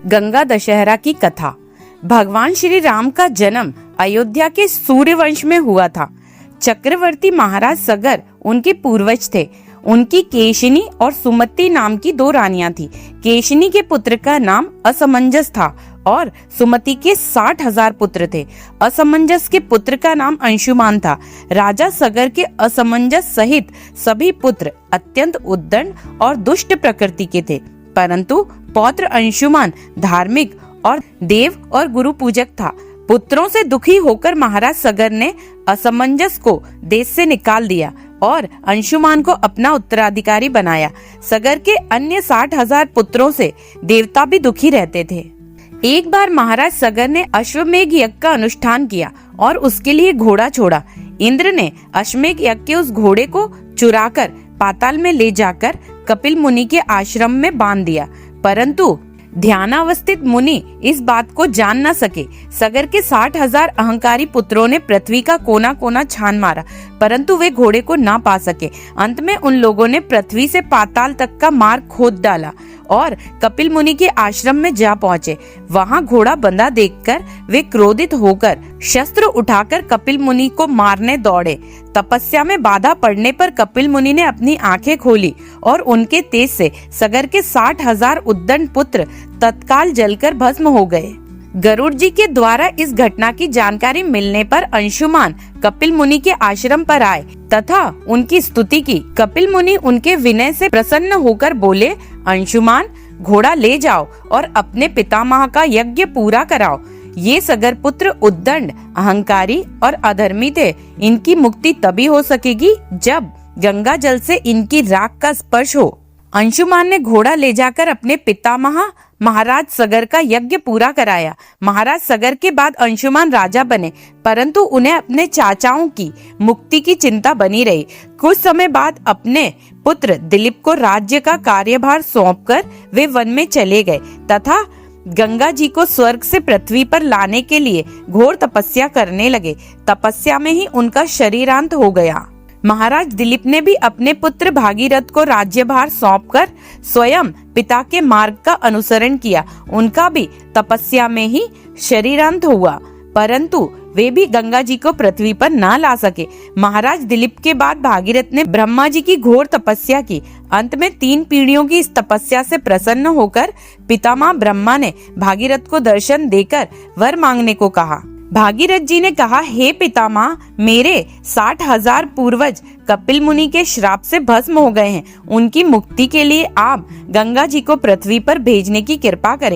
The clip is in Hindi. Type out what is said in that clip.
गंगा दशहरा की कथा। भगवान श्री राम का जन्म अयोध्या के सूर्यवंश में हुआ था। चक्रवर्ती महाराज सगर उनके पूर्वज थे। उनकी केशिनी और सुमति नाम की दो रानियां थी। केशिनी के पुत्र का नाम असमंजस था और सुमति के 60,000 पुत्र थे। असमंजस के पुत्र का नाम अंशुमान था। राजा सगर के असमंजस सहित सभी पुत्र अत्यंत उद्दंड और दुष्ट प्रकृति के थे, परंतु पौत्र अंशुमान धार्मिक और देव और गुरु पूजक था। पुत्रों से दुखी होकर महाराज सगर ने असमंजस को देश से निकाल दिया और अंशुमान को अपना उत्तराधिकारी बनाया। सगर के अन्य 60,000 पुत्रों से देवता भी दुखी रहते थे। एक बार महाराज सगर ने अश्वमेघ यज्ञ का अनुष्ठान किया और उसके लिए घोड़ा छोड़ा। इंद्र ने अश्वमेघ यज्ञ के उस घोड़े को चुराकर पाताल में ले जाकर कपिल मुनि के आश्रम में बांध दिया, परंतु ध्यानावस्थित मुनि इस बात को जान न सके। सगर के 60,000 अहंकारी पुत्रों ने पृथ्वी का कोना कोना छान मारा, परंतु वे घोड़े को ना पा सके। अंत में उन लोगों ने पृथ्वी से पाताल तक का मार्ग खोद डाला और कपिल मुनि के आश्रम में जा पहुंचे। वहां घोड़ा बंधा देखकर वे क्रोधित होकर शस्त्र उठाकर कपिल मुनि को मारने दौड़े। तपस्या में बाधा पड़ने पर कपिल मुनि ने अपनी आंखें खोली और उनके तेज से सगर के 60,000 उद्दंड पुत्र तत्काल जलकर भस्म हो गए। गरुड़ जी के द्वारा इस घटना की जानकारी मिलने पर अंशुमान कपिल मुनि के आश्रम पर आए तथा उनकी स्तुति की। कपिल मुनि उनके विनय से प्रसन्न होकर बोले, अंशुमान, घोड़ा ले जाओ और अपने पितामह का यज्ञ पूरा कराओ। ये सगर पुत्र उद्दंड, अहंकारी और अधर्मी थे। इनकी मुक्ति तभी हो सकेगी जब गंगा जल से इनकी राख का स्पर्श हो। अंशुमान ने घोड़ा ले जाकर अपने पितामह महाराज सगर का यज्ञ पूरा कराया। महाराज सगर के बाद अंशुमान राजा बने, परंतु उन्हें अपने चाचाओं की मुक्ति की चिंता बनी रही। कुछ समय बाद अपने पुत्र दिलीप को राज्य का कार्यभार सौंपकर वे वन में चले गए तथा गंगा जी को स्वर्ग से पृथ्वी पर लाने के लिए घोर तपस्या करने लगे। तपस्या में ही उनका शरीरांत हो गया। महाराज दिलीप ने भी अपने पुत्र भागीरथ को राज्यभार सौंपकर स्वयं पिता के मार्ग का अनुसरण किया। उनका भी तपस्या में ही शरीरांत हुआ, परंतु वे भी गंगा जी को पृथ्वी पर न ला सके। महाराज दिलीप के बाद भागीरथ ने ब्रह्मा जी की घोर तपस्या की। अंत में 3 पीढ़ियों की इस तपस्या से प्रसन्न होकर पितामह ब्रह्मा ने भागीरथ को दर्शन देकर वर मांगने को कहा। भागीरथ जी ने कहा, हे पितामह, मेरे 60,000 पूर्वज कपिल मुनि के श्राप से भस्म हो गए हैं। उनकी मुक्ति के लिए आप गंगा जी को पृथ्वी पर भेजने की कृपा करें।